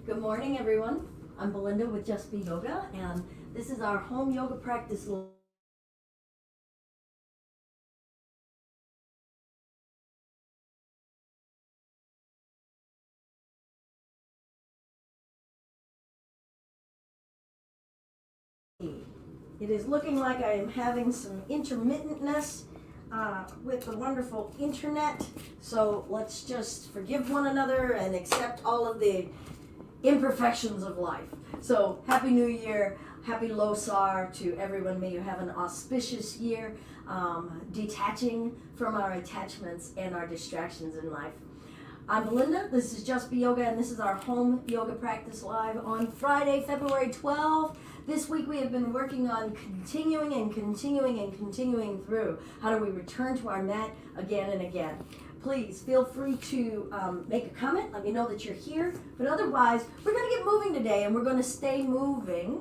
Good morning, everyone. I'm Belinda with Just Be Yoga, and this is our home yoga practice. It is looking like I am having some intermittentness with the wonderful internet, so let's just forgive one another and accept all of the imperfections of life. So, Happy New Year, Happy Losar to everyone. May you have an auspicious year, detaching from our attachments and our distractions in life. I'm Belinda, this is Just Be Yoga, and this is our home yoga practice live on Friday, February 12th. This week we have been working on continuing through. How do we return to our mat again and again? Please feel free to make a comment. Let me know that you're here. But otherwise, we're going to get moving today, and we're going to stay moving.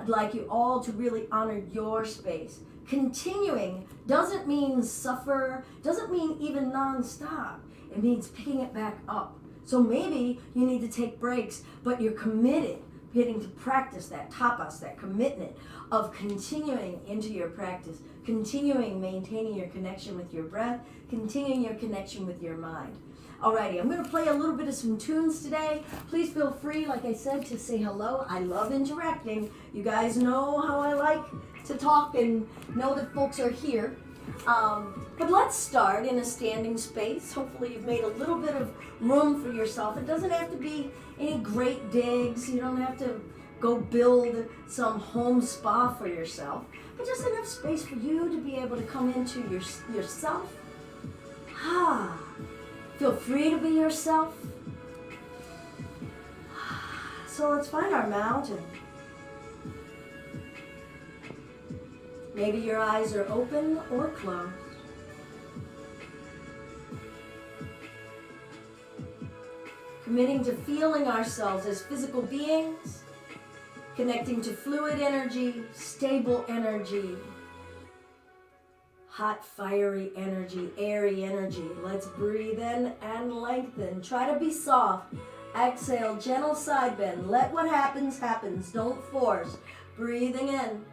I'd like you all to really honor your space. Continuing doesn't mean suffer, doesn't mean even nonstop. It means picking it back up. So maybe you need to take breaks, but you're committed, getting to practice that tapas, that commitment of continuing into your practice, continuing maintaining your connection with your breath, continuing your connection with your mind. Alrighty, I'm going to play a little bit of some tunes today. Please feel free, like I said, to say hello. I love interacting. You guys know how I like to talk and know that folks are here. But let's start in a standing space. Hopefully you've made a little bit of room for yourself. It doesn't have to be any great digs. You don't have to go build some home spa for yourself, but just enough space for you to be able to come into yourself. Feel free to be yourself. So let's find our mountain. Maybe your eyes are open or closed. Committing to feeling ourselves as physical beings, connecting to fluid energy, stable energy, hot, fiery energy, airy energy. Let's breathe in and lengthen. Try to be soft. Exhale, gentle side bend. Let what happens, happens. Don't force. Breathing in.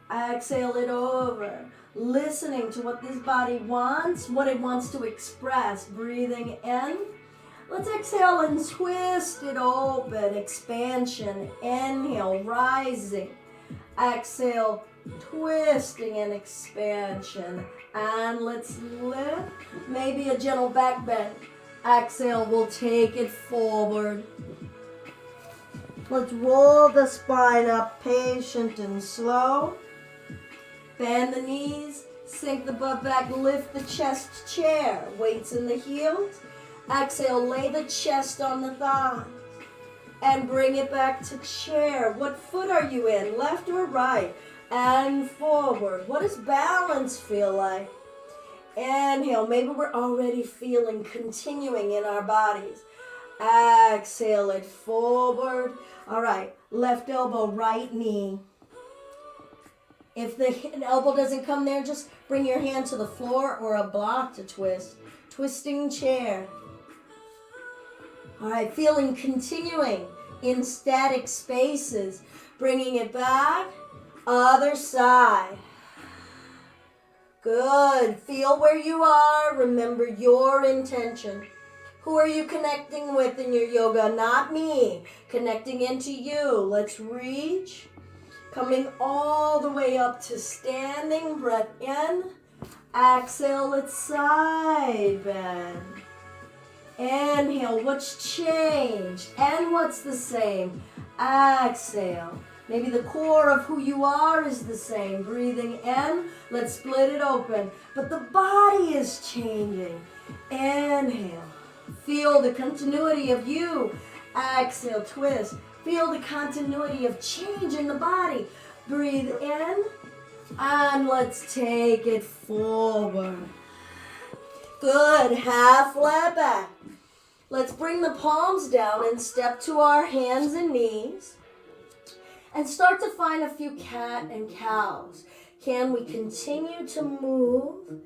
Exhale it over. Listening to what this body wants, what it wants to express. Breathing in. Let's exhale and twist it open. Expansion. Inhale, rising. Exhale, twisting and expansion. And let's lift. Maybe a gentle back bend. Exhale, we'll take it forward. Let's roll the spine up, patient and slow. Bend the knees, sink the butt back, lift the chest, chair. Weights in the heels. Exhale, lay the chest on the thighs. And bring it back to chair. What foot are you in, left or right? And forward. What does balance feel like? Inhale, maybe we're already feeling continuing in our bodies. Exhale it forward. All right, left elbow, right knee. If the elbow doesn't come there, just bring your hand to the floor or a block to twist. Twisting chair. All right, feeling continuing in static spaces. Bringing it back. Other side. Good. Feel where you are. Remember your intention. Who are you connecting with in your yoga? Not me. Connecting into you. Let's reach. Coming all the way up to standing. Breath in. Exhale, let's side bend. Inhale, what's changed? And what's the same? Exhale. Maybe the core of who you are is the same. Breathing in. Let's split it open. But the body is changing. Inhale. Feel the continuity of you. Exhale, twist. Feel the continuity of change in the body. Breathe in. And let's take it forward. Good. Half flat back. Let's bring the palms down and step to our hands and knees. And start to find a few cat and cows. Can we continue to move?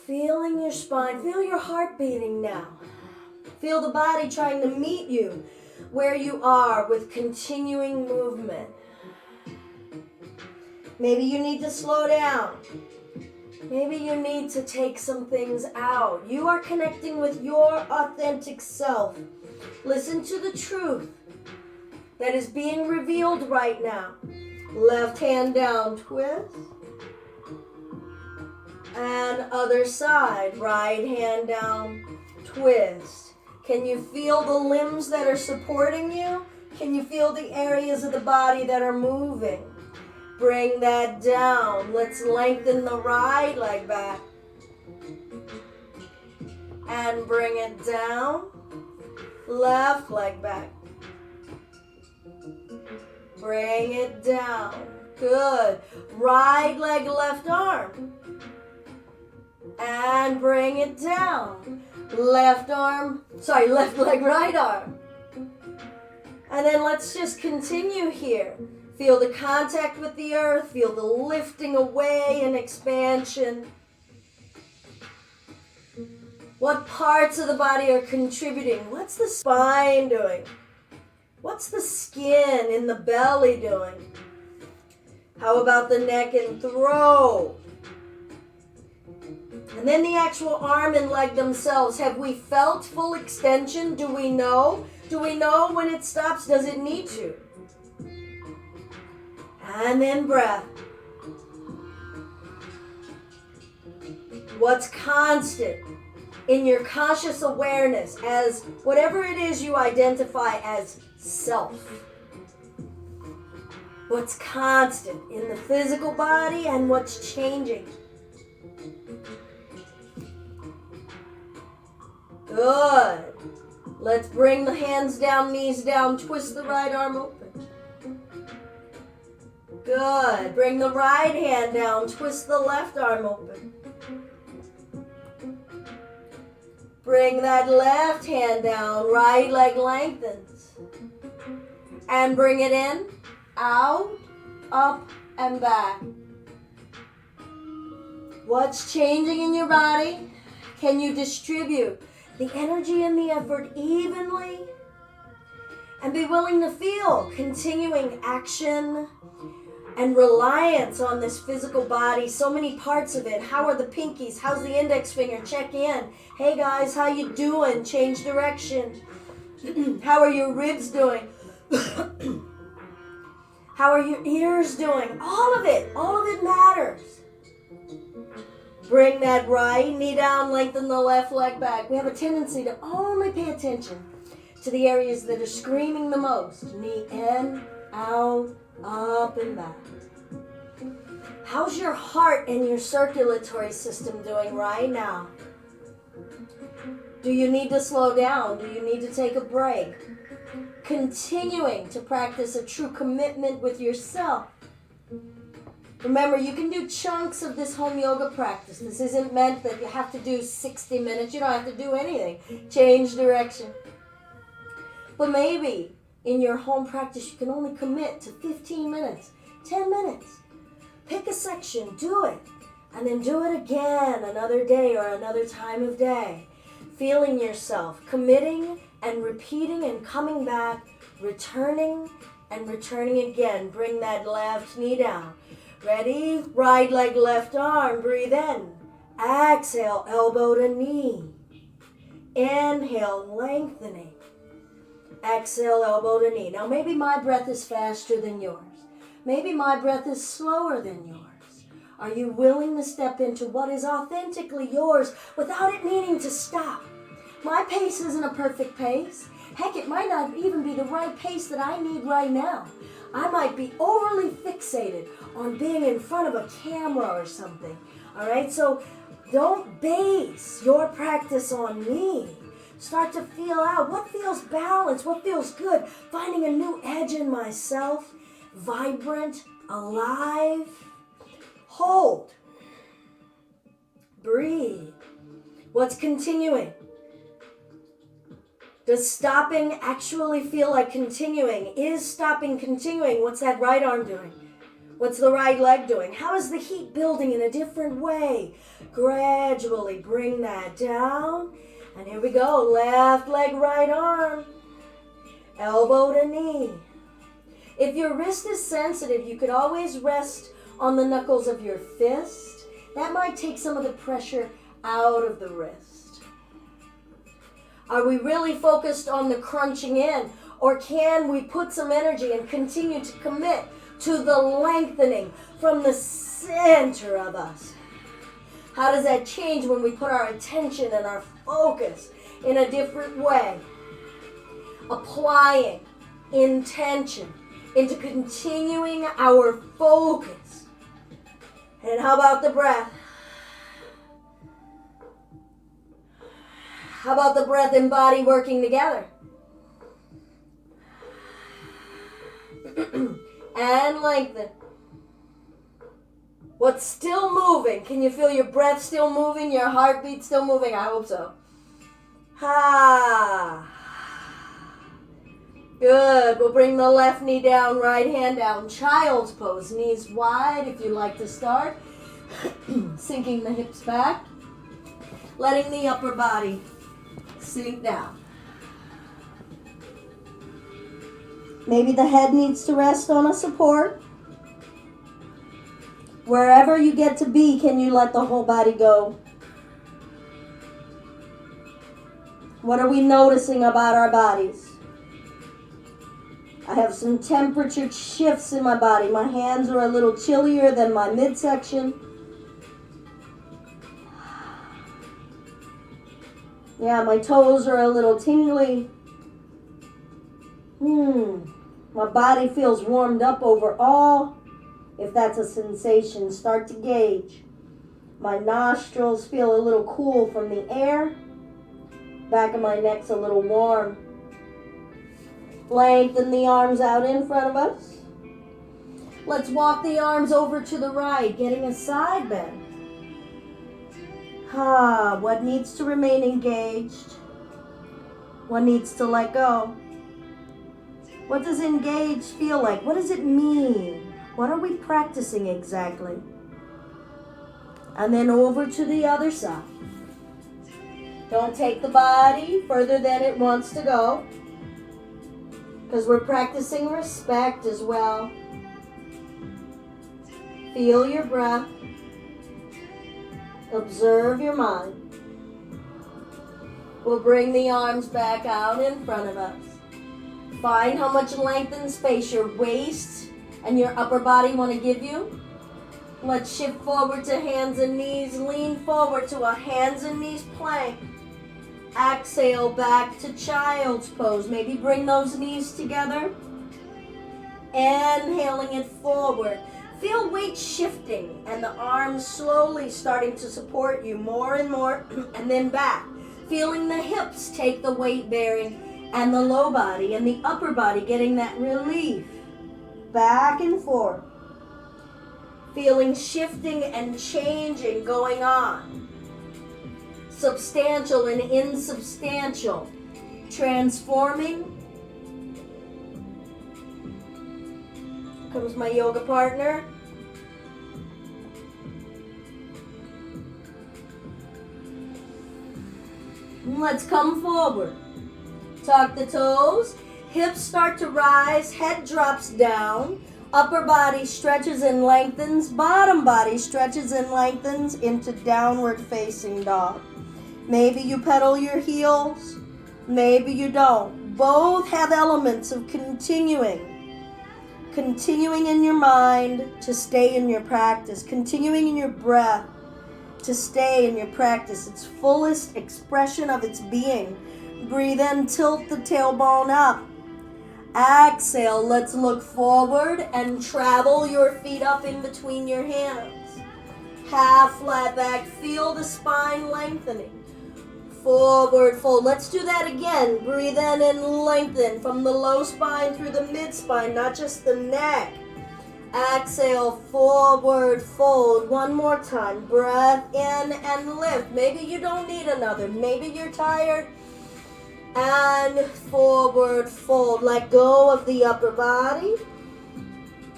Feeling your spine. Feel your heart beating now. Feel the body trying to meet you. where you are with continuing movement. Maybe you need to slow down. Maybe you need to take some things out. You are connecting with your authentic self. Listen to the truth that is being revealed right now. Left hand down, twist. And other side, right hand down, twist. Can you feel the limbs that are supporting you? Can you feel the areas of the body that are moving? Bring that down. Let's lengthen the right leg back. And bring it down. Left leg back. Bring it down. Good. Right leg, left arm. And bring it down. Left leg, right arm. And then let's just continue here. Feel the contact with the earth. Feel the lifting away and expansion. What parts of the body are contributing? What's the spine doing? What's the skin in the belly doing? How about the neck and throat? And then the actual arm and leg themselves. Have we felt full extension? Do we know? Do we know when it stops? Does it need to? And then breath. What's constant in your conscious awareness as whatever it is you identify as self? What's constant in the physical body and what's changing? Good. Let's bring the hands down, knees down, twist the right arm open. Good. Bring the right hand down, twist the left arm open. Bring that left hand down, right leg lengthens. And bring it in, out, up, and back. What's changing in your body? Can you distribute the energy and the effort evenly? And be willing to feel continuing action and reliance on this physical body. So many parts of it. How are the pinkies? How's the index finger? Check in. Hey guys, how you doing? Change direction. How are your ribs doing? How are your ears doing? All of it matters. Bring that right knee down, lengthen the left leg back. We have a tendency to only pay attention to the areas that are screaming the most. Knee in, out, up and back. How's your heart and your circulatory system doing right now? Do you need to slow down? Do you need to take a break? Continuing to practice a true commitment with yourself. Remember, you can do chunks of this home yoga practice. This isn't meant that you have to do 60 minutes. You don't have to do anything. Change direction. But maybe in your home practice, you can only commit to 15 minutes, 10 minutes. Pick a section, do it, and then do it again another day or another time of day. Feeling yourself, committing and repeating and coming back, returning and returning again. Bring that left knee down. Ready? Right leg, left arm. Breathe in. Exhale, elbow to knee. Inhale, lengthening. Exhale, elbow to knee. Now maybe my breath is faster than yours. Maybe my breath is slower than yours. Are you willing to step into what is authentically yours without it needing to stop? My pace isn't a perfect pace. Heck, it might not even be the right pace that I need right now. I might be overly fixated on being in front of a camera or something. All right, so don't base your practice on me. Start to feel out what feels balanced, what feels good. Finding a new edge in myself, vibrant, alive. Hold. Breathe. What's continuing? Does stopping actually feel like continuing? Is stopping continuing? What's that right arm doing? What's the right leg doing? How is the heat building in a different way? Gradually bring that down. And here we go. Left leg, right arm. elbow to knee. If your wrist is sensitive, you could always rest on the knuckles of your fist. That might take some of the pressure out of the wrist. Are we really focused on the crunching in, or can we put some energy and continue to commit to the lengthening from the center of us? How does that change when we put our attention and our focus in a different way? Applying intention into continuing our focus. And how about the breath? How about the breath and body working together? And lengthen. What's still moving? Can you feel your breath still moving? Your heartbeat still moving? I hope so. Ha. Good. We'll bring the left knee down, right hand down. Child's pose. Knees wide if you like to start. Sinking the hips back. Letting the upper body sink down. Maybe the head needs to rest on a support. Wherever you get to be, can you let the whole body go? What are we noticing about our bodies? I have some temperature shifts in my body. My hands are a little chillier than my midsection. Yeah, my toes are a little tingly. My body feels warmed up overall. If that's a sensation, start to gauge. My nostrils feel a little cool from the air. Back of my neck's a little warm. Lengthen the arms out in front of us. Let's walk the arms over to the right, getting a side bend. What needs to remain engaged? What needs to let go? What does engaged feel like? What does it mean? What are we practicing exactly? And then over to the other side. Don't take the body further than it wants to go, because we're practicing respect as well. Feel your breath. Observe your mind. We'll bring the arms back out in front of us. Find how much length and space your waist and your upper body want to give you. Let's shift forward to hands and knees. Lean forward to a hands and knees plank. Exhale back to child's pose. Maybe bring those knees together. Inhaling it forward. Feel weight shifting and the arms slowly starting to support you more and more, and then back. Feeling the hips take the weight bearing and the low body and the upper body getting that relief. Back and forth. Feeling shifting and changing going on. Substantial and insubstantial. Transforming. Comes my yoga partner. Let's come forward. Tuck the toes. Hips start to rise. Head drops down. Upper body stretches and lengthens. Bottom body stretches and lengthens into downward facing dog. Maybe you pedal your heels. Maybe you don't. Both have elements of continuing in your mind to stay in your practice, continuing in your breath to stay in your practice, its fullest expression of its being. Breathe in, tilt the tailbone up. Exhale, let's look forward and travel your feet up in between your hands. Half flat back, feel the spine lengthening. Forward fold. Let's do that again. Breathe in and lengthen from the low spine through the mid spine, not just the neck. Exhale, forward fold. One more time. Breath in and lift. Maybe you don't need another. Maybe you're tired. And forward fold. Let go of the upper body.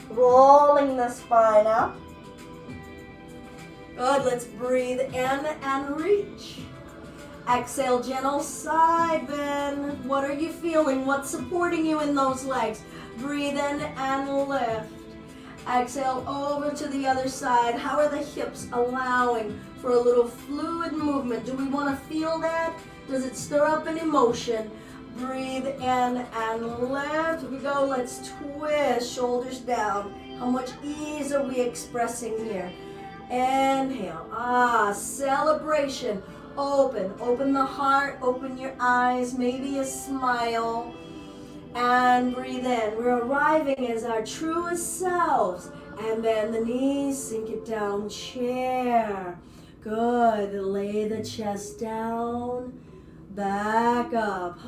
Rolling the spine up. Good. Let's breathe in and reach. Exhale, gentle side bend. What are you feeling? What's supporting you in those legs? Breathe in and lift. Exhale over to the other side. How are the hips allowing for a little fluid movement? Do we want to feel that? Does it stir up an emotion? Breathe in and lift. Here we go. Let's twist, shoulders down. How much ease are we expressing here? Inhale. Celebration. Open the heart, open your eyes, maybe a smile. And breathe in. We're arriving as our truest selves. And bend the knees, sink it down, chair. Good. Lay the chest down. Back up.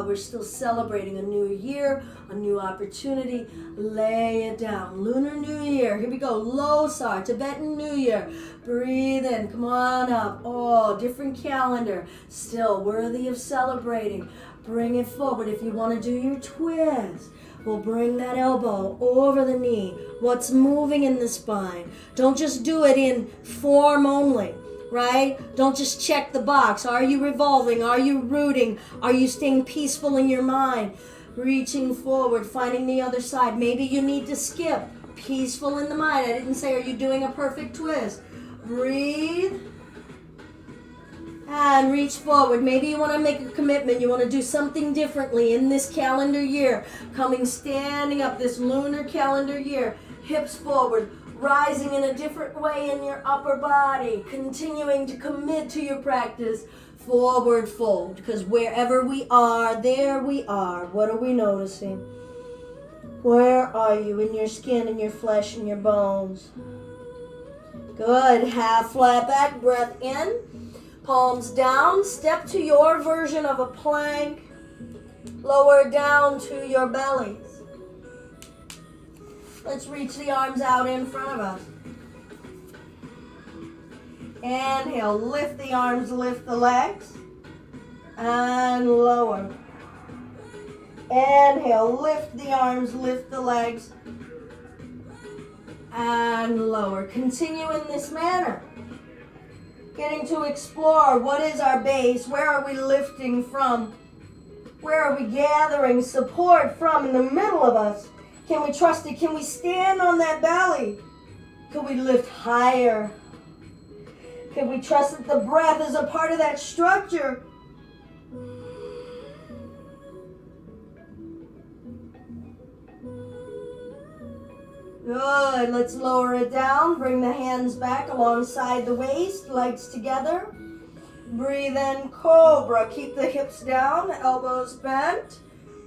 We're still celebrating a new year, a new opportunity. Lay it down. Lunar New Year. Here we go. Losar, Tibetan New Year. Breathe in. Come on up. Different calendar. Still worthy of celebrating. Bring it forward. If you want to do your twist, we'll bring that elbow over the knee. What's moving in the spine? Don't just do it in form only. Right? Don't just check the box. Are you revolving? Are you rooting? Are you staying peaceful in your mind? Reaching forward, finding the other side. Maybe you need to skip. Peaceful in the mind. I didn't say, are you doing a perfect twist? Breathe. And reach forward. Maybe you want to make a commitment. You want to do something differently in this calendar year. Standing up this lunar calendar year. Hips forward. Rising in a different way in your upper body. Continuing to commit to your practice. Forward fold. Because wherever we are, there we are. What are we noticing? Where are you in your skin, in your flesh, in your bones? Good. Half flat back. Breath in. Palms down. Step to your version of a plank. Lower down to your bellies. Let's reach the arms out in front of us. Inhale, lift the arms, lift the legs, and lower. Inhale, lift the arms, lift the legs, and lower. Continue in this manner. Getting to explore what is our base, where are we lifting from, where are we gathering support from in the middle of us. Can we trust it? Can we stand on that belly? Can we lift higher? Can we trust that the breath is a part of that structure? Good. Let's lower it down. Bring the hands back alongside the waist, legs together. Breathe in, cobra. Keep the hips down, elbows bent.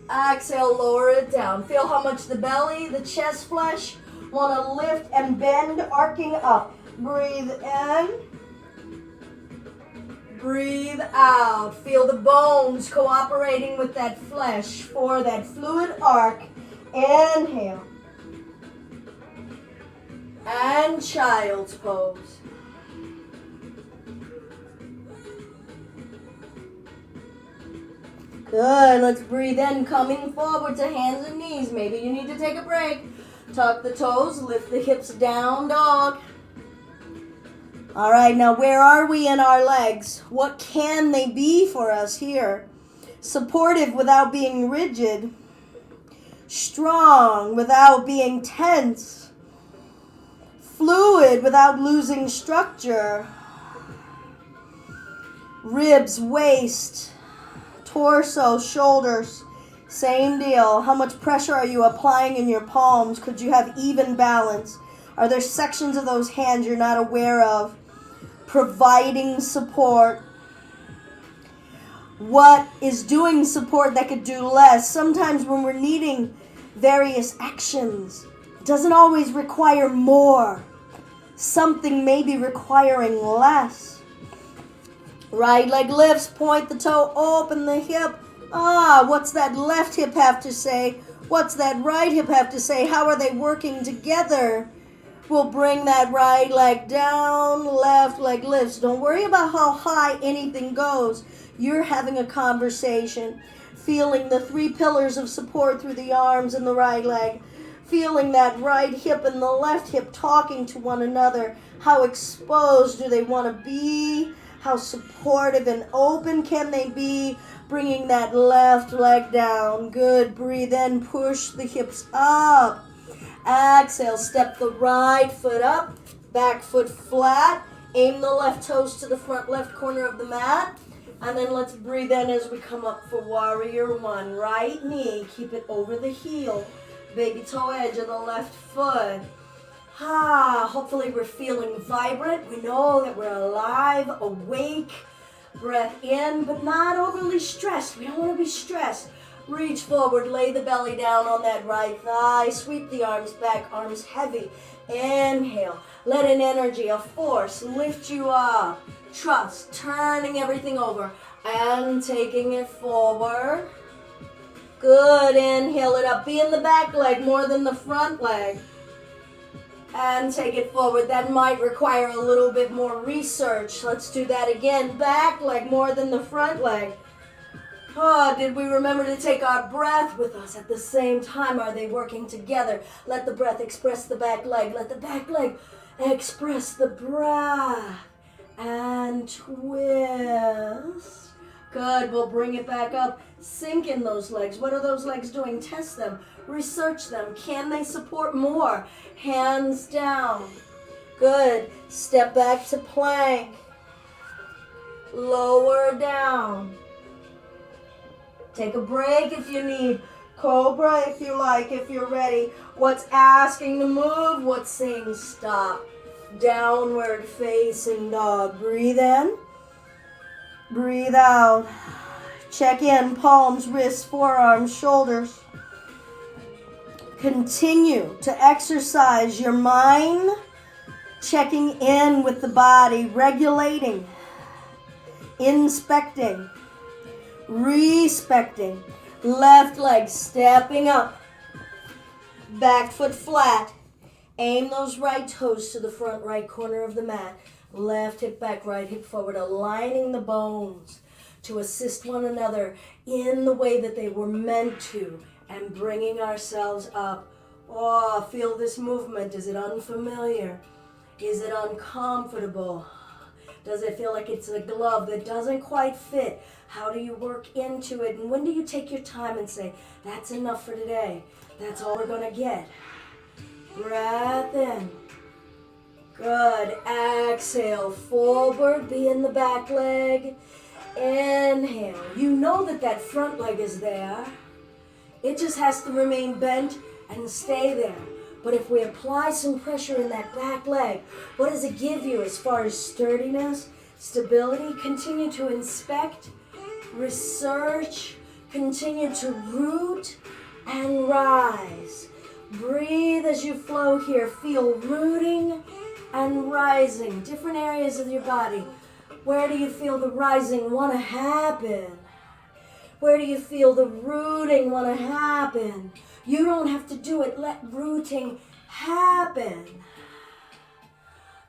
Exhale, lower it down. Feel how much the belly, the chest flesh want to lift and bend, arcing up. Breathe in. Breathe out. Feel the bones cooperating with that flesh for that fluid arc. Inhale. And child's pose. Good. Let's breathe in, coming forward to hands and knees. Maybe you need to take a break. Tuck the toes, lift the hips, down dog. All right, now where are we in our legs? What can they be for us here? Supportive without being rigid. Strong without being tense. Fluid without losing structure. Ribs, waist, torso, shoulders, same deal. How much pressure are you applying in your palms? Could you have even balance? Are there sections of those hands you're not aware of? Providing support. What is doing support that could do less? Sometimes when we're needing various actions, it doesn't always require more. Something may be requiring less. Right leg lifts, point the toe, open the hip. What's that left hip have to say? What's that right hip have to say? How are they working together? We'll bring that right leg down, left leg lifts. Don't worry about how high anything goes. You're having a conversation, feeling the 3 pillars of support through the arms and the right leg, feeling that right hip and the left hip talking to one another. How exposed do they want to be? How supportive and open can they be? Bringing that left leg down. Good. Breathe in. Push the hips up. Exhale. Step the right foot up. Back foot flat. Aim the left toes to the front left corner of the mat. And then let's breathe in as we come up for warrior one. Right knee, keep it over the heel. Baby toe edge of the left foot. Hopefully we're feeling vibrant. We know that we're alive, awake. Breath in, but not overly stressed. We don't want to be stressed. Reach forward, lay the belly down on that right thigh. Sweep the arms back, arms heavy. Inhale. Let an energy, a force lift you up. Trust, turning everything over and taking it forward. Good, inhale it up. Be in the back leg more than the front leg. And take it forward. That might require a little bit more research. Let's do that again. Back leg more than the front leg. Did we remember to take our breath with us at the same time? Are they working together? Let the breath express the back leg. Let the back leg express the breath. And twist. Good, we'll bring it back up. Sink in those legs. What are those legs doing? Test them. Research them. Can they support more? Hands down. Good. Step back to plank. Lower down. Take a break if you need. Cobra if you like, if you're ready. What's asking to move? What's saying stop? Downward facing dog. Breathe in. Breathe out. Check in. Palms, wrists, forearms, shoulders. Continue to exercise your mind. Checking in with the body. Regulating. Inspecting. Respecting. Left leg stepping up. Back foot flat. Aim those right toes to the front right corner of the mat. Left hip back, right hip forward, aligning the bones to assist one another in the way that they were meant to, and bringing ourselves up. Feel this movement. Is it unfamiliar? Is it uncomfortable? Does it feel like it's a glove that doesn't quite fit? How do you work into it? And when do you take your time and say, that's enough for today? That's all we're going to get. Breath in. Good. Exhale. Forward. Be in the back leg. Inhale. You know that front leg is there. It just has to remain bent and stay there. But if we apply some pressure in that back leg, what does it give you as far as sturdiness, stability? Continue to inspect, research, continue to root and rise. Breathe as you flow here. Feel rooting and rising. Different areas of your body. Where do you feel the rising want to happen? Where do you feel the rooting want to happen? You don't have to do it. Let rooting happen.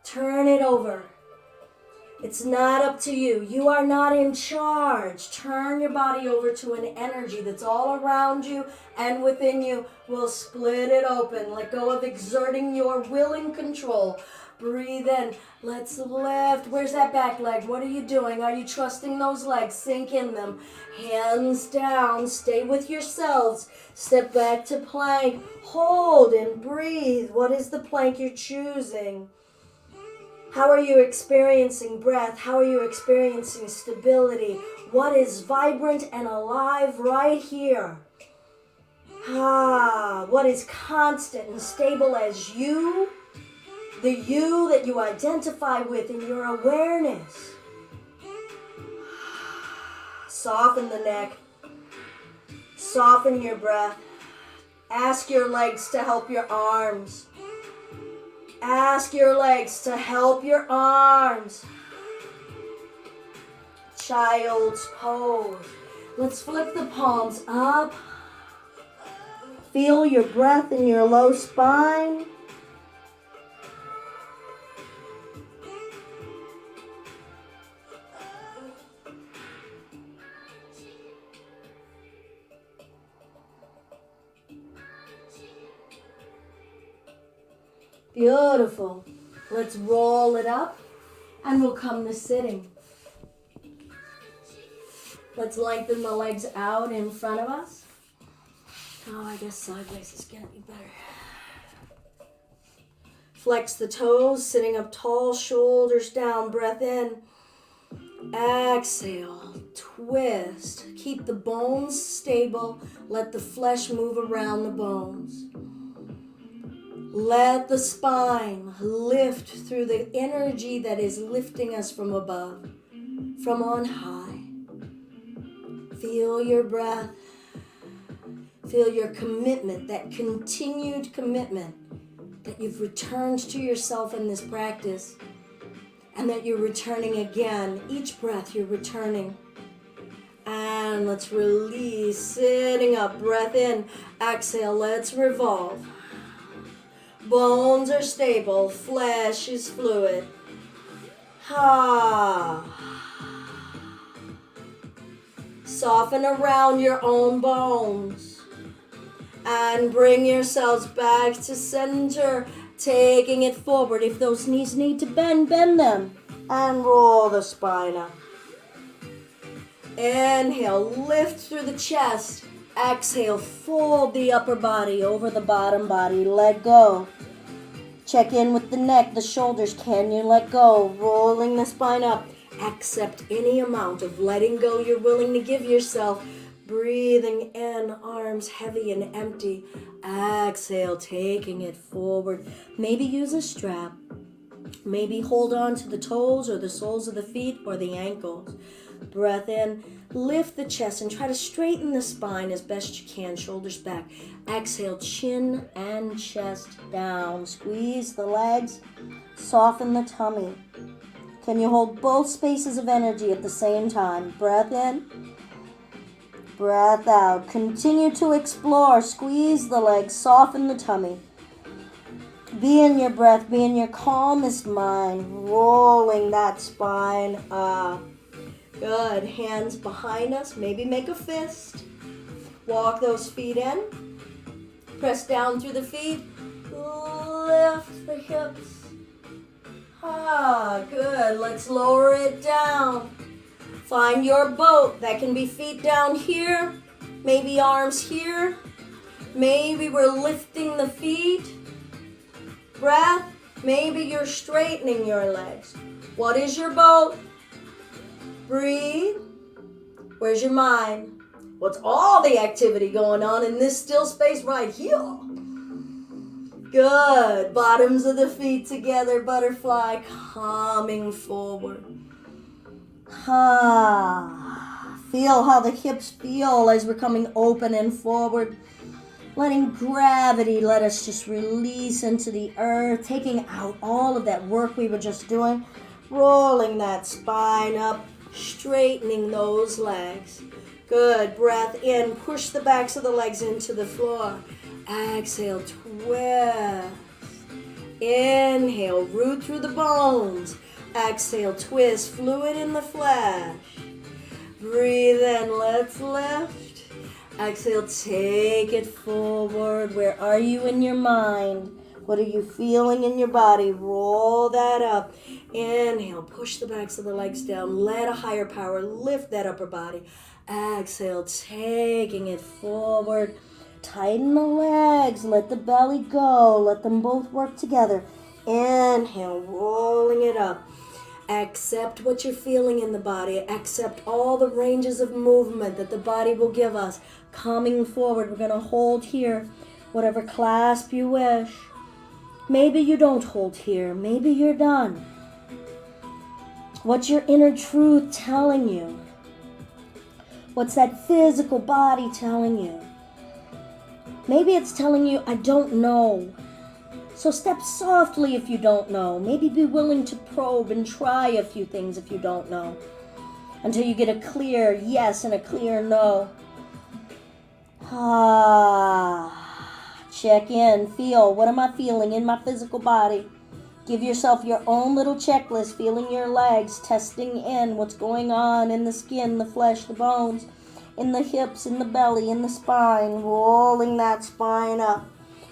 Turn it over. It's not up to you. You are not in charge. Turn your body over to an energy that's all around you and within you. We'll split it open. Let go of exerting your will and control. Breathe in. Let's lift. Where's that back leg? What are you doing? Are you trusting those legs? Sink in them. Hands down. Stay with yourselves. Step back to plank. Hold and breathe. What is the plank you're choosing? How are you experiencing breath? How are you experiencing stability? What is vibrant and alive right here? What is constant and stable as you? The you that you identify with in your awareness. Soften the neck. Soften your breath. Ask your legs to help your arms. Ask your legs to help your arms. Child's pose. Let's flip the palms up. Feel your breath in your low spine. Beautiful. Let's roll it up and we'll come to sitting. Let's lengthen the legs out in front of us. Oh, I guess sideways is going to be better. Flex the toes, sitting up tall, shoulders down, breath in. Exhale, twist. Keep the bones stable. Let the flesh move around the bones. Let the spine lift through the energy that is lifting us from above, from on high. Feel your breath. Feel your commitment, that continued commitment that you've returned to yourself in this practice and that you're returning again. Each breath you're returning. And let's release, sitting up, breath in, exhale, let's revolve. Bones are stable, flesh is fluid. Soften around your own bones. And bring yourselves back to center, taking it forward. If those knees need to bend, bend them. And roll the spine up. Inhale, lift through the chest. Exhale, fold the upper body over the bottom body. Let go. Check in with the neck, the shoulders. Can you let go? Rolling the spine up. Accept any amount of letting go you're willing to give yourself. Breathing in, arms heavy and empty. Exhale, taking it forward. Maybe use a strap. Maybe hold on to the toes or the soles of the feet or the ankles. Breath in, lift the chest and try to straighten the spine as best you can, shoulders back. Exhale, chin and chest down. Squeeze the legs, soften the tummy. Can you hold both spaces of energy at the same time? Breath in, breath out. Continue to explore. Squeeze the legs, soften the tummy. Be in your breath, be in your calmest mind, rolling that spine up. Good. Hands behind us. Maybe make a fist. Walk those feet in. Press down through the feet. Lift the hips. Good. Let's lower it down. Find your boat. That can be feet down here. Maybe arms here. Maybe we're lifting the feet. Breath. Maybe you're straightening your legs. What is your boat? Breathe. Where's your mind? What's all the activity going on in this still space right here? Good. Bottoms of the feet together, butterfly, coming forward. Feel how the hips feel as we're coming open and forward. Letting gravity let us just release into the earth, taking out all of that work we were just doing, rolling that spine up, straightening those legs. Good. Breath in. Push the backs of the legs into the floor. Exhale. Twist. Inhale. Root through the bones. Exhale. Twist. Fluid in the flesh. Breathe in. Let's lift. Exhale. Take it forward. Where are you in your mind? What are you feeling in your body? Roll that up. Inhale, push the backs of the legs down. Let a higher power lift that upper body. Exhale, taking it forward. Tighten the legs. Let the belly go. Let them both work together. Inhale, rolling it up. Accept what you're feeling in the body. Accept all the ranges of movement that the body will give us. Coming forward, we're going to hold here. Whatever clasp you wish. Maybe you don't hold here. Maybe you're done. What's your inner truth telling you? What's that physical body telling you? Maybe it's telling you, I don't know. So step softly if you don't know. Maybe be willing to probe and try a few things if you don't know. Until you get a clear yes and a clear no. Check in, feel, what am I feeling in my physical body? Give yourself your own little checklist, feeling your legs, testing in what's going on in the skin, the flesh, the bones, in the hips, in the belly, in the spine, rolling that spine up.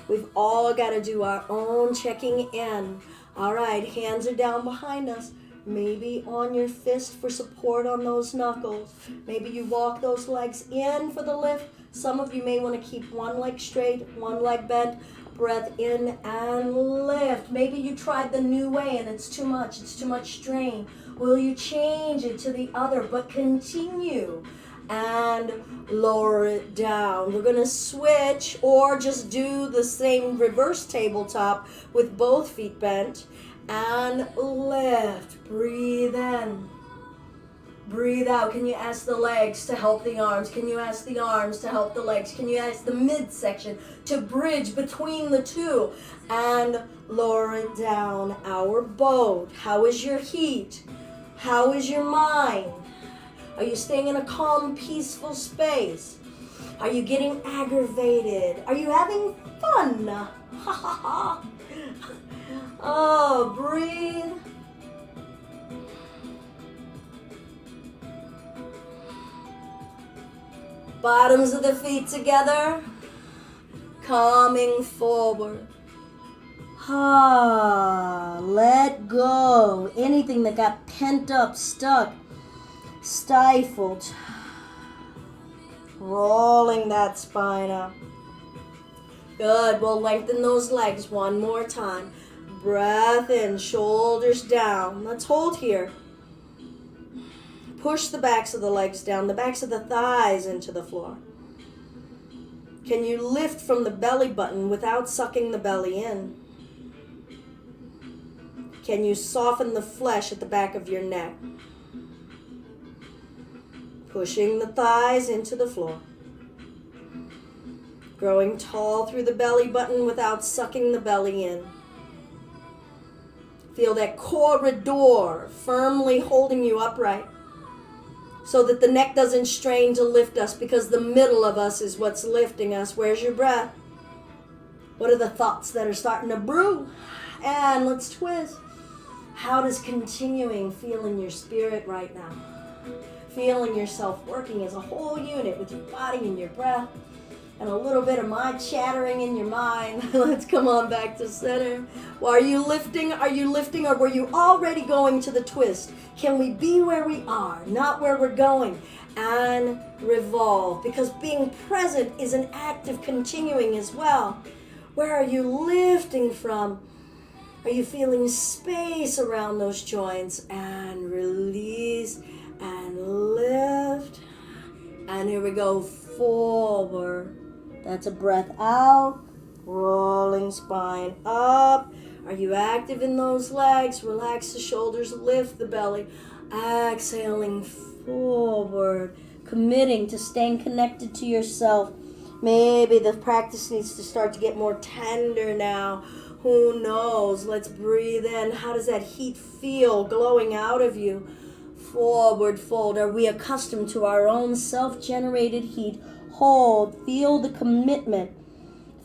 We've all got to do our own checking in. All right, hands are down behind us. Maybe on your fist for support on those knuckles. Maybe you walk those legs in for the lift. Some of you may want to keep one leg straight, one leg bent. Breath in and lift. Maybe you tried the new way and it's too much strain. Will you change it to the other, but continue and lower it down. We're going to switch or just do the same reverse tabletop with both feet bent and lift. Breathe in. Breathe out. Can you ask the legs to help the arms? Can you ask the arms to help the legs? Can you ask the midsection to bridge between the two? And lower it down. Our boat. How is your heat? How is your mind? Are you staying in a calm, peaceful space? Are you getting aggravated? Are you having fun? Ha ha ha. Oh, breathe. Bottoms of the feet together, coming forward. Let go. Anything that got pent up, stuck, stifled. Rolling that spine up. Good. We'll lengthen those legs one more time. Breath in, shoulders down. Let's hold here. Push the backs of the legs down, the backs of the thighs into the floor. Can you lift from the belly button without sucking the belly in? Can you soften the flesh at the back of your neck? Pushing the thighs into the floor. Growing tall through the belly button without sucking the belly in. Feel that corridor firmly holding you upright, so that the neck doesn't strain to lift us, because the middle of us is what's lifting us. Where's your breath? What are the thoughts that are starting to brew? And let's twist. How does continuing feel in your spirit right now? Feeling yourself working as a whole unit with your body and your breath, and a little bit of my chattering in your mind. Let's come on back to center. Well, are you lifting? Are you lifting, or were you already going to the twist? Can we be where we are, not where we're going? And revolve, because being present is an act of continuing as well. Where are you lifting from? Are you feeling space around those joints? And release and lift. And here we go, forward. That's a breath out, rolling spine up. Are you active in those legs? Relax the shoulders, lift the belly. Exhaling forward, committing to staying connected to yourself. Maybe the practice needs to start to get more tender now. Who knows? Let's breathe in. How does that heat feel glowing out of you? Forward fold. Are we accustomed to our own self-generated heat? Hold. Feel the commitment.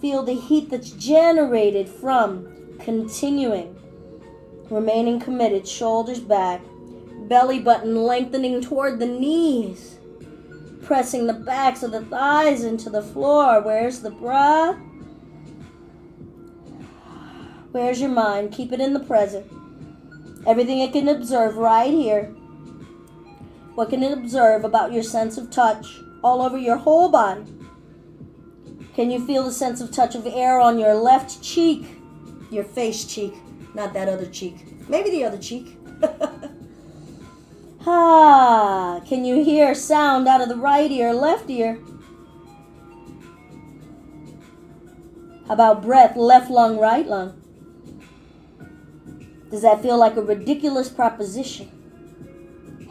Feel the heat that's generated from continuing. Remaining committed. Shoulders back. Belly button lengthening toward the knees. Pressing the backs of the thighs into the floor. Where's the breath? Where's your mind? Keep it in the present. Everything it can observe right here. What can it observe about your sense of touch all over your whole body? Can you feel the sense of touch of air on your left cheek? Your face cheek, not that other cheek. Maybe the other cheek. Can you hear sound out of the right ear, left ear? How about breath, left lung, right lung? Does that feel like a ridiculous proposition?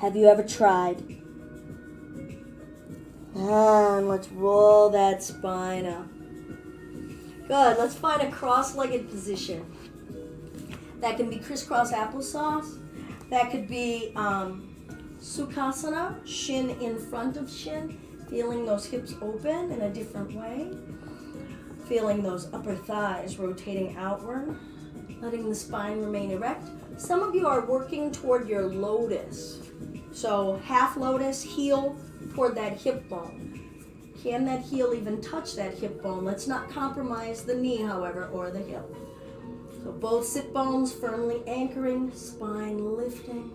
Have you ever tried? And let's roll that spine up. Good. Let's find a cross-legged position. That can be crisscross applesauce. That could be Sukhasana, shin in front of shin. Feeling those hips open in a different way. Feeling those upper thighs rotating outward. Letting the spine remain erect. Some of you are working toward your lotus. So half lotus, heel toward that hip bone. Can that heel even touch that hip bone? Let's not compromise the knee, however, or the hip. So both sit bones firmly anchoring, spine lifting.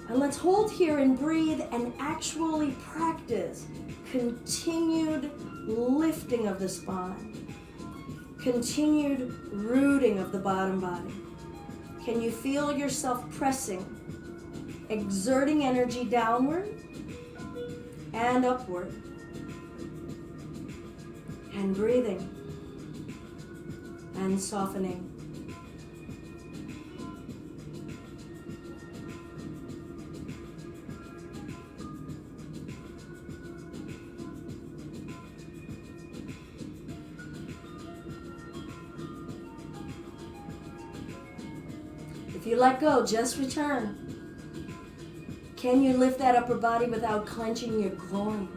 And let's hold here and breathe and actually practice continued lifting of the spine, continued rooting of the bottom body. Can you feel yourself pressing, exerting energy downward and upward, and breathing and softening? If you let go, just return. Can you lift that upper body without clenching your groin?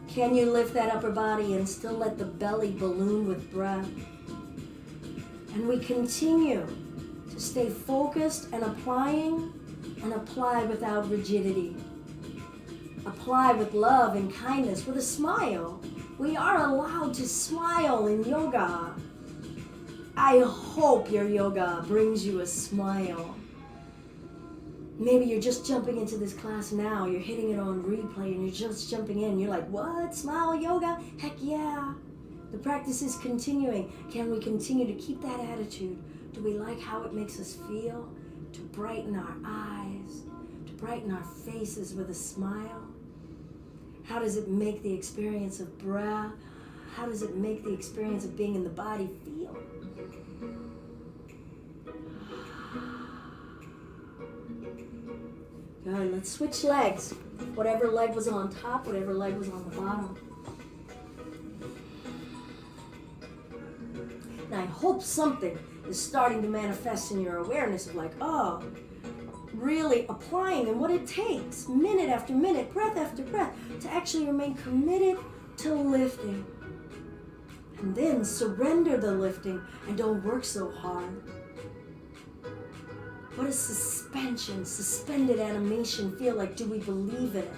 Can you lift that upper body and still let the belly balloon with breath? And we continue to stay focused and apply without rigidity. Apply with love and kindness, with a smile. We are allowed to smile in yoga. I hope your yoga brings you a smile. Maybe you're just jumping into this class now, you're hitting it on replay and you're just jumping in. You're like, what? Smile yoga? Heck yeah. The practice is continuing. Can we continue to keep that attitude? Do we like how it makes us feel? To brighten our eyes, to brighten our faces with a smile? How does it make the experience of breath? How does it make the experience of being in the body feel? Good, let's switch legs. Whatever leg was on top, whatever leg was on the bottom. And I hope something is starting to manifest in your awareness of like, oh, really applying and what it takes, minute after minute, breath after breath, to actually remain committed to lifting. And then surrender the lifting and don't work so hard. What does suspension, suspended animation feel like? Do we believe in it?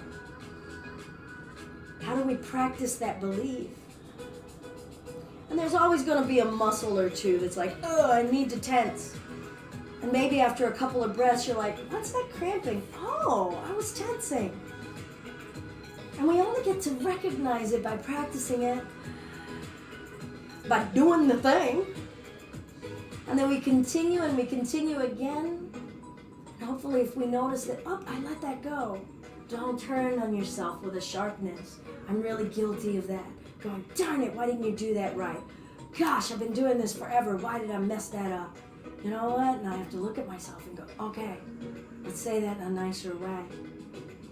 How do we practice that belief? And there's always going to be a muscle or two that's like, oh, I need to tense. And maybe after a couple of breaths, you're like, what's that cramping? Oh, I was tensing. And we only get to recognize it by practicing it, by doing the thing. And then we continue and we continue again. And hopefully if we notice that, oh, I let that go. Don't turn on yourself with a sharpness. I'm really guilty of that. Going, darn it, why didn't you do that right? Gosh, I've been doing this forever. Why did I mess that up? You know what? And I have to look at myself and go, okay, let's say that in a nicer way.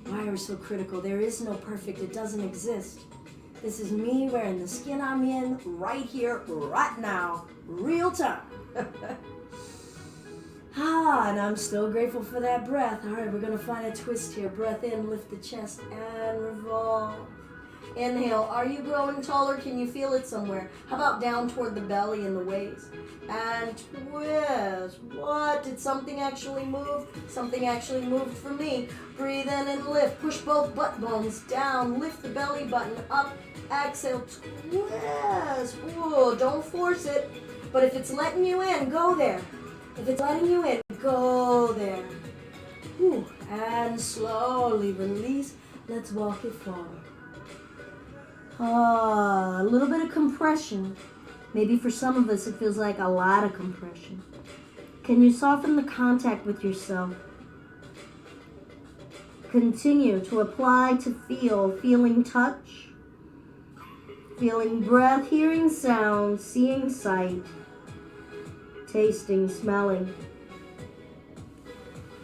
Why are we so critical? There is no perfect. It doesn't exist. This is me wearing the skin I'm in right here, right now, real time. And I'm still grateful for that breath. All right, we're going to find a twist here. Breath in, lift the chest, and revolve. Inhale. Are you growing taller? Can you feel it somewhere? How about down toward the belly and the waist? And twist. What? Did something actually move? Something actually moved for me. Breathe in and lift. Push both butt bones down. Lift the belly button up. Exhale. Twist. Whoa, don't force it. But if it's letting you in, go there. If it's letting you in, go there. Whew. And slowly release. Let's walk it forward. A little bit of compression. Maybe for some of us it feels like a lot of compression. Can you soften the contact with yourself? Continue to apply to feel. Feeling touch. Feeling breath, hearing sound, seeing sight. Tasting, smelling.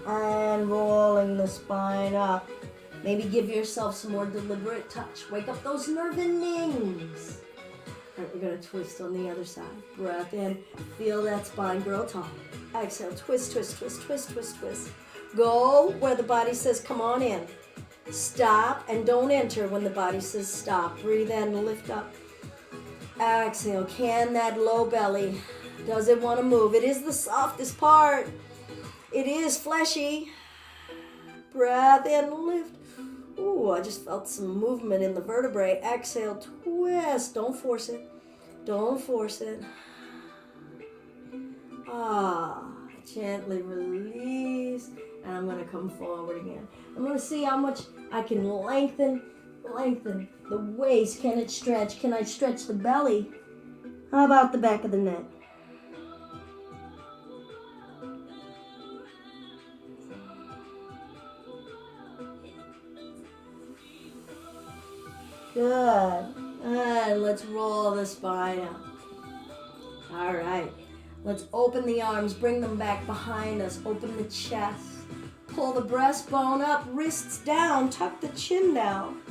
And rolling the spine up. Maybe give yourself some more deliberate touch. Wake up those nerve endings. All right, we're going to twist on the other side. Breath in. Feel that spine grow tall. Exhale. Twist, twist, twist, twist, twist, twist. Go where the body says come on in. Stop and don't enter when the body says stop. Breathe in, lift up. Exhale. Can that low belly, does it want to move? It is the softest part. It is fleshy. Breath in, lift. Ooh, I just felt some movement in the vertebrae. Exhale, twist. Don't force it. Don't force it. Gently release. And I'm going to come forward again. I'm going to see how much I can lengthen the waist. Can it stretch? Can I stretch the belly? How about the back of the neck? Good. And let's roll the spine out. All right. Let's open the arms, bring them back behind us. Open the chest. Pull the breastbone up, wrists down, tuck the chin down.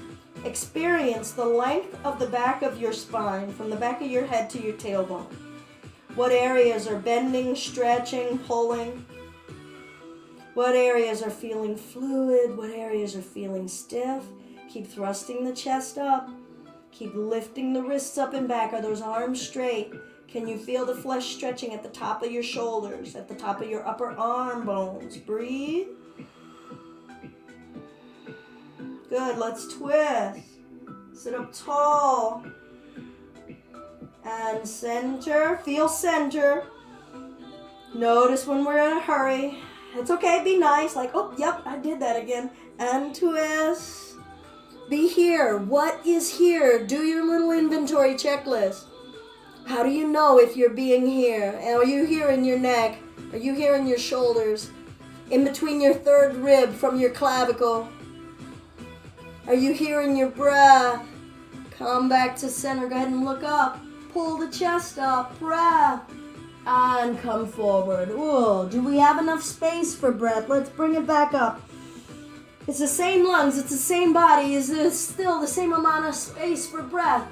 Experience the length of the back of your spine, from the back of your head to your tailbone. What areas are bending, stretching, pulling? What areas are feeling fluid? What areas are feeling stiff? Keep thrusting the chest up. Keep lifting the wrists up and back. Are those arms straight? Can you feel the flesh stretching at the top of your shoulders, at the top of your upper arm bones? Breathe. Good, let's twist. Sit up tall. And center. Feel center. Notice when we're in a hurry. It's okay, be nice. Like, oh, yep, I did that again. And twist. Be here. What is here? Do your little inventory checklist. How do you know if you're being here? Are you here in your neck? Are you here in your shoulders? In between your third rib from your clavicle? Are you here in your breath? Come back to center. Go ahead and look up. Pull the chest up. Breath. And come forward. Ooh, do we have enough space for breath? Let's bring it back up. It's the same lungs. It's the same body. Is there still the same amount of space for breath?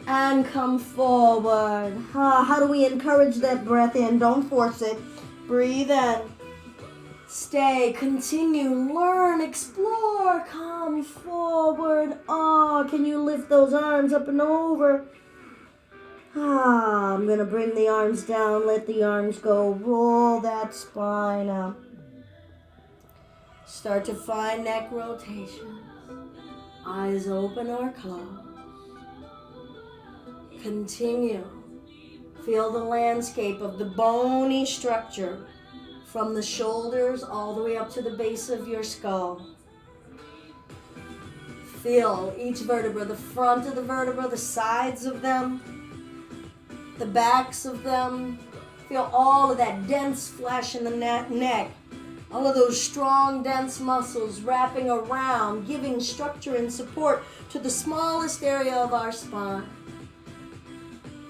And come forward. How do we encourage that breath in? Don't force it. Breathe in. Stay. Continue. Learn. Explore. Come forward. Can you lift those arms up and over? I'm going to bring the arms down. Let the arms go. Roll that spine out. Start to find neck rotation. Eyes open or closed. Continue. Feel the landscape of the bony structure from the shoulders all the way up to the base of your skull. Feel each vertebra, the front of the vertebra, the sides of them, the backs of them. Feel all of that dense flesh in the neck. All of those strong, dense muscles wrapping around, giving structure and support to the smallest area of our spine.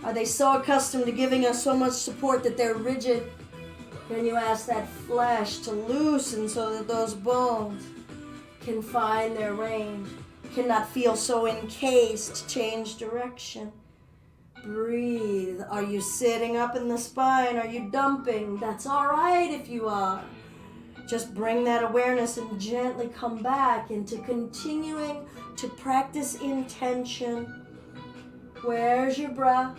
Are they so accustomed to giving us so much support that they're rigid? Can you ask that flesh to loosen so that those bones can find their range, cannot feel so encased? Change direction. Breathe. Are you sitting up in the spine? Are you dumping? That's all right if you are. Just bring that awareness and gently come back into continuing to practice intention. Where's your breath?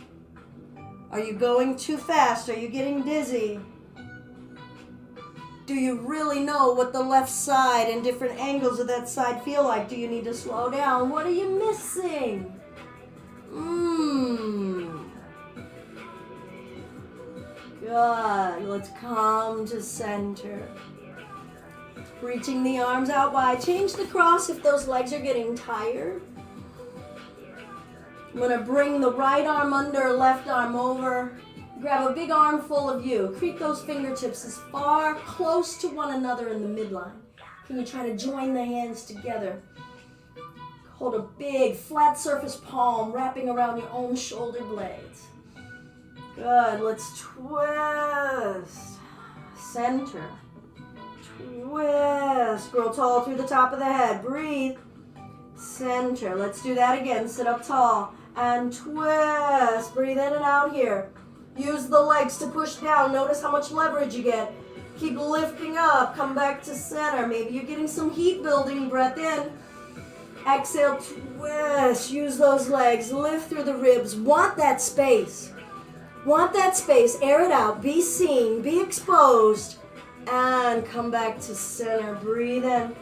Are you going too fast? Are you getting dizzy? Do you really know what the left side and different angles of that side feel like? Do you need to slow down? What are you missing? Good. Let's come to center. Reaching the arms out wide. Change the cross if those legs are getting tired. I'm going to bring the right arm under, left arm over. Grab a big armful of you. Creep those fingertips as far close to one another in the midline. Can you try to join the hands together? Hold a big flat surface palm wrapping around your own shoulder blades. Good. Let's twist. Center. Twist. Grow tall through the top of the head. Breathe. Center. Let's do that again. Sit up tall. And twist. Breathe in and out here. Use the legs to push down. Notice how much leverage you get. Keep lifting up. Come back to center. Maybe you're getting some heat building. Breath in. Exhale, twist. Use those legs. Lift through the ribs. Want that space. Want that space. Air it out. Be seen. Be exposed. And come back to center. Breathe in.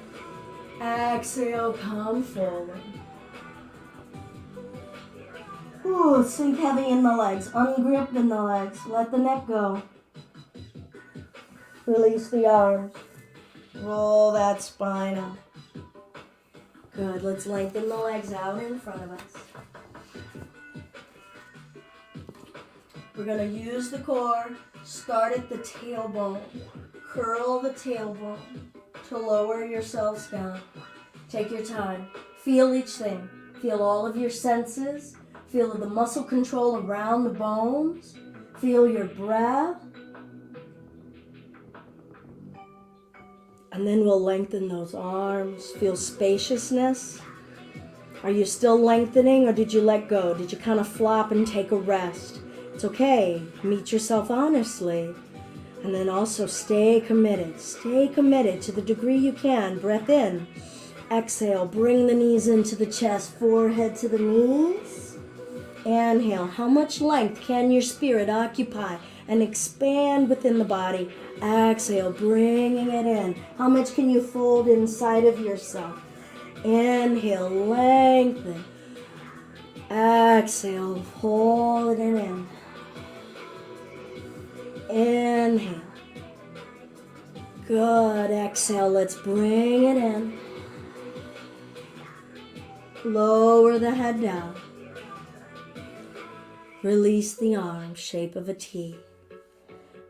Exhale. Come forward. Ooh, sink heavy in the legs. Ungrip in the legs. Let the neck go. Release the arms. Roll that spine up. Good. Let's lengthen the legs out in front of us. We're going to use the core. Start at the tailbone. Curl the tailbone to lower yourselves down. Take your time. Feel each thing. Feel all of your senses. Feel the muscle control around the bones. Feel your breath. And then we'll lengthen those arms. Feel spaciousness. Are you still lengthening or did you let go? Did you kind of flop and take a rest? It's okay. Meet yourself honestly. And then also stay committed. Stay committed to the degree you can. Breath in. Exhale. Bring the knees into the chest. Forehead to the knees. Inhale. How much length can your spirit occupy and expand within the body? Exhale. Bringing it in. How much can you fold inside of yourself? Inhale. Lengthen. Exhale. Hold it in. Inhale. Good. Exhale. Let's bring it in. Lower the head down. Release the arms, shape of a T.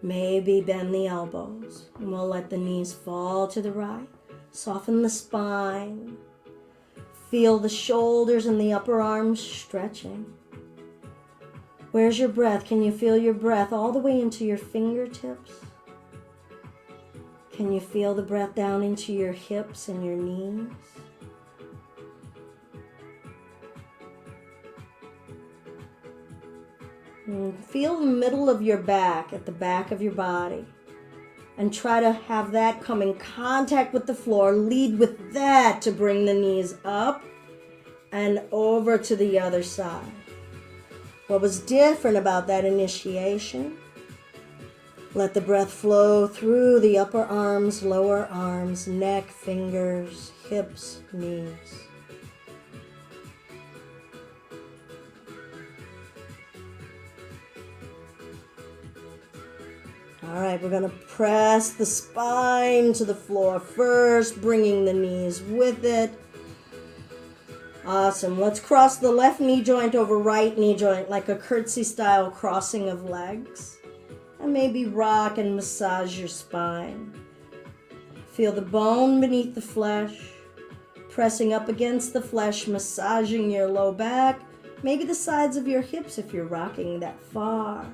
Maybe bend the elbows. And we'll let the knees fall to the right. Soften the spine. Feel the shoulders and the upper arms stretching. Where's your breath? Can you feel your breath all the way into your fingertips? Can you feel the breath down into your hips and your knees? And feel the middle of your back at the back of your body. And try to have that come in contact with the floor. Lead with that to bring the knees up and over to the other side. What was different about that initiation? Let the breath flow through the upper arms, lower arms, neck, fingers, hips, knees. All right, we're going to press the spine to the floor first, bringing the knees with it. Awesome. Let's cross the left knee joint over right knee joint, like a curtsy style crossing of legs. And maybe rock and massage your spine. Feel the bone beneath the flesh, pressing up against the flesh, massaging your low back, maybe the sides of your hips if you're rocking that far.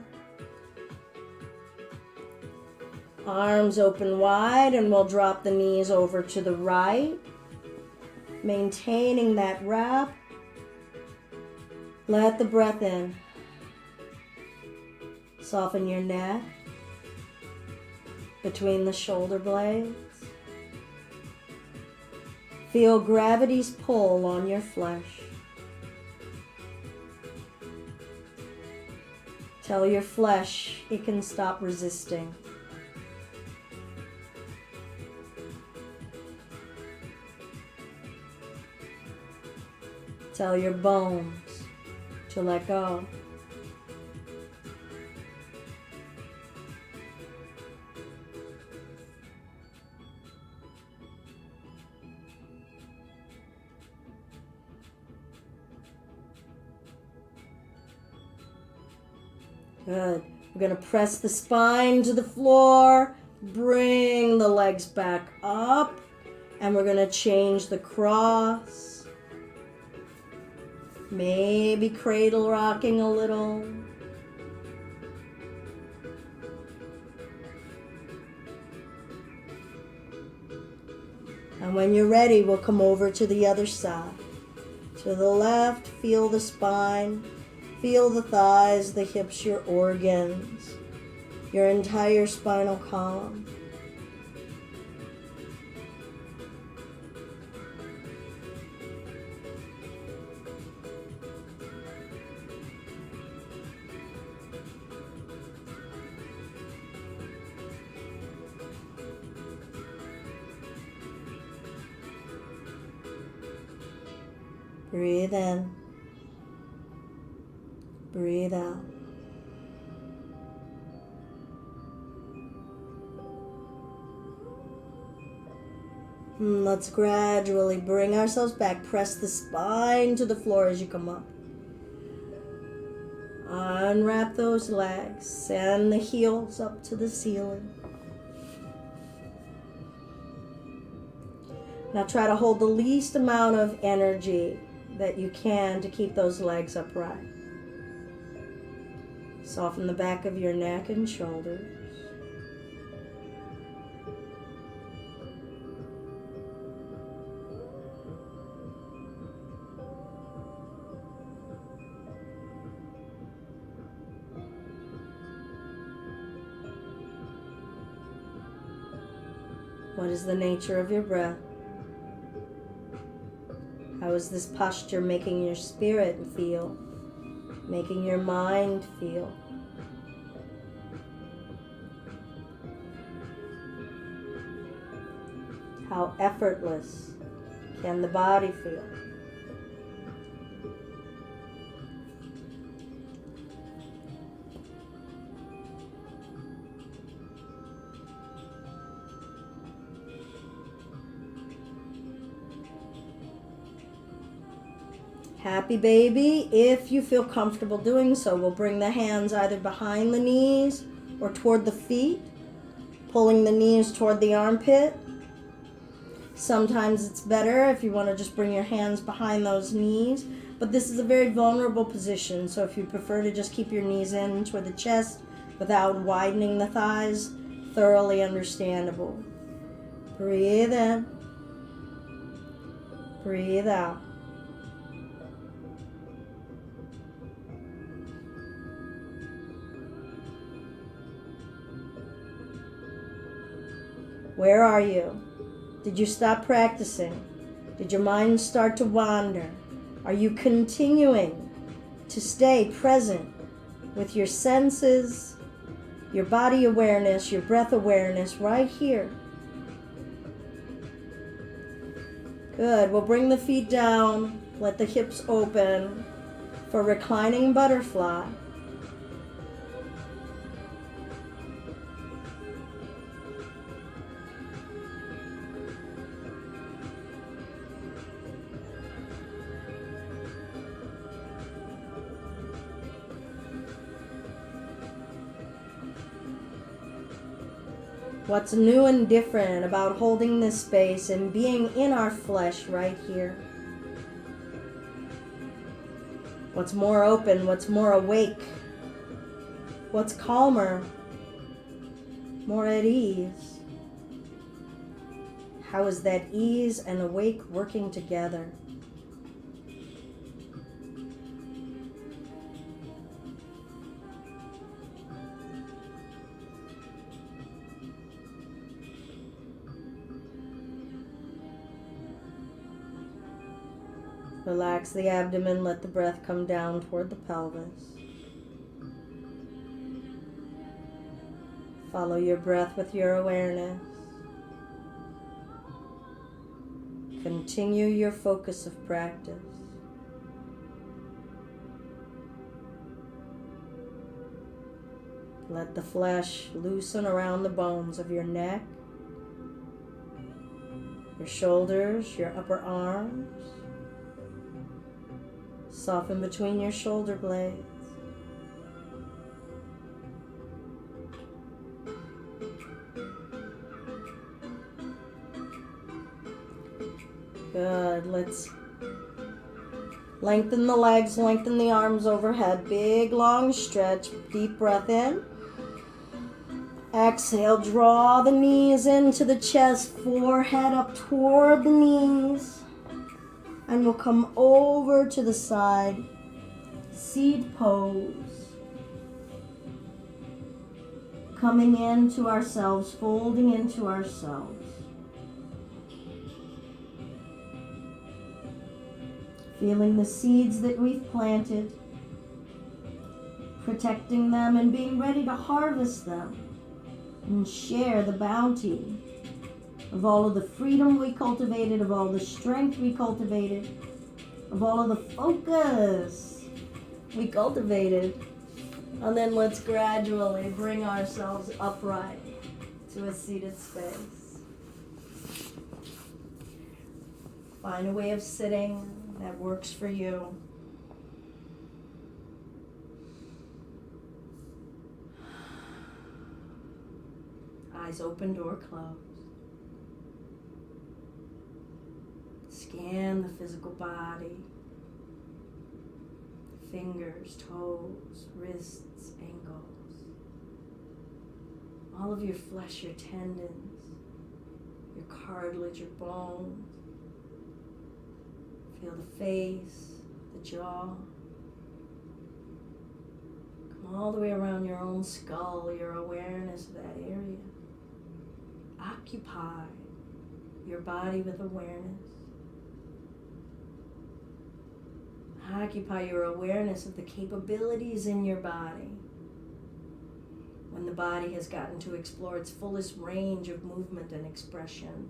Arms open wide, and we'll drop the knees over to the right. Maintaining that wrap. Let the breath in. Soften your neck between the shoulder blades. Feel gravity's pull on your flesh. Tell your flesh it can stop resisting. Tell your bones to let go. Good. We're going to press the spine to the floor, bring the legs back up, and we're going to change the cross. Maybe cradle rocking a little. And when you're ready, we'll come over to the other side. To the left, feel the spine. Feel the thighs, the hips, your organs, your entire spinal column. Breathe in. Breathe out. Let's gradually bring ourselves back. Press the spine to the floor as you come up. Unwrap those legs. Send the heels up to the ceiling. Now try to hold the least amount of energy that you can to keep those legs upright. Soften the back of your neck and shoulders. What is the nature of your breath? How is this posture making your spirit feel? Making your mind feel? How effortless can the body feel? Happy baby, if you feel comfortable doing so, we'll bring the hands either behind the knees or toward the feet, pulling the knees toward the armpit. Sometimes it's better if you want to just bring your hands behind those knees, but this is a very vulnerable position, so if you prefer to just keep your knees in toward the chest without widening the thighs, thoroughly understandable. Breathe in. Breathe out. Where are you? Did you stop practicing? Did your mind start to wander? Are you continuing to stay present with your senses, your body awareness, your breath awareness right here? Good. We'll bring the feet down. Let the hips open for reclining butterfly. What's new and different about holding this space and being in our flesh right here? What's more open? What's more awake? What's calmer? More at ease? How is that ease and awake working together? Relax the abdomen, let the breath come down toward the pelvis. Follow your breath with your awareness. Continue your focus of practice. Let the flesh loosen around the bones of your neck, your shoulders, your upper arms. Soften between your shoulder blades. Good. Let's lengthen the legs, lengthen the arms overhead. Big, long stretch. Deep breath in. Exhale, draw the knees into the chest, forehead up toward the knees. And we'll come over to the side, seed pose. Coming into ourselves, folding into ourselves. Feeling the seeds that we've planted, protecting them and being ready to harvest them and share the bounty of all of the freedom we cultivated, of all the strength we cultivated, of all of the focus we cultivated. And then let's gradually bring ourselves upright to a seated space. Find a way of sitting that works for you. Eyes opened or closed. Scan the physical body. Fingers, toes, wrists, ankles. All of your flesh, your tendons, your cartilage, your bones. Feel the face, the jaw. Come all the way around your own skull, your awareness of that area. Occupy your body with awareness. Occupy your awareness of the capabilities in your body. When the body has gotten to explore its fullest range of movement and expression,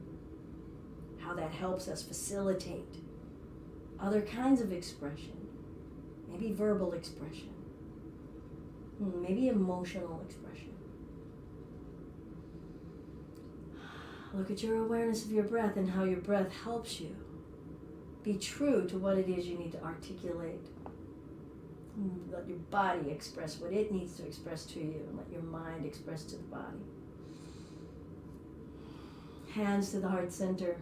how that helps us facilitate other kinds of expression, maybe verbal expression, maybe emotional expression. Look at your awareness of your breath and how your breath helps you be true to what it is you need to articulate. Let your body express what it needs to express to you, and let your mind express to the body. Hands to the heart center.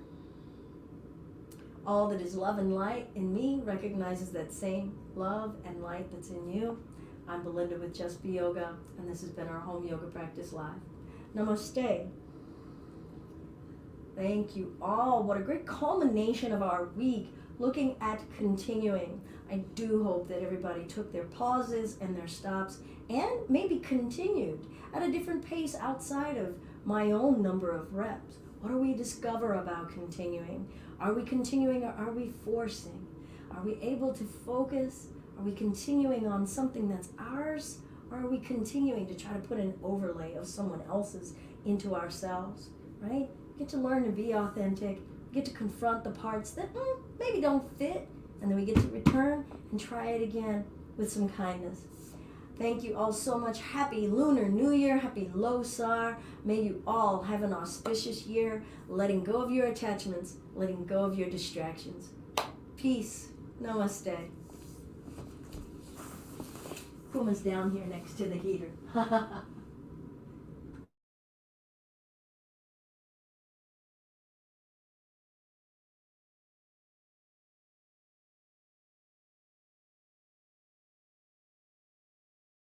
All that is love and light in me recognizes that same love and light that's in you. I'm Belinda with Just Be Yoga, and this has been our home yoga practice live. Namaste. Thank you all. What a great culmination of our week, looking at continuing. I do hope that everybody took their pauses and their stops and maybe continued at a different pace outside of my own number of reps. What do we discover about continuing? Are we continuing or are we forcing? Are we able to focus? Are we continuing on something that's ours? Or are we continuing to try to put an overlay of someone else's into ourselves, right? We get to learn to be authentic. We get to confront the parts that maybe don't fit, and then we get to return and try it again with some kindness. Thank you all so much. Happy Lunar New Year. Happy Losar. May you all have an auspicious year, letting go of your attachments, letting go of your distractions. Peace. Namaste. Puma's down here next to the heater.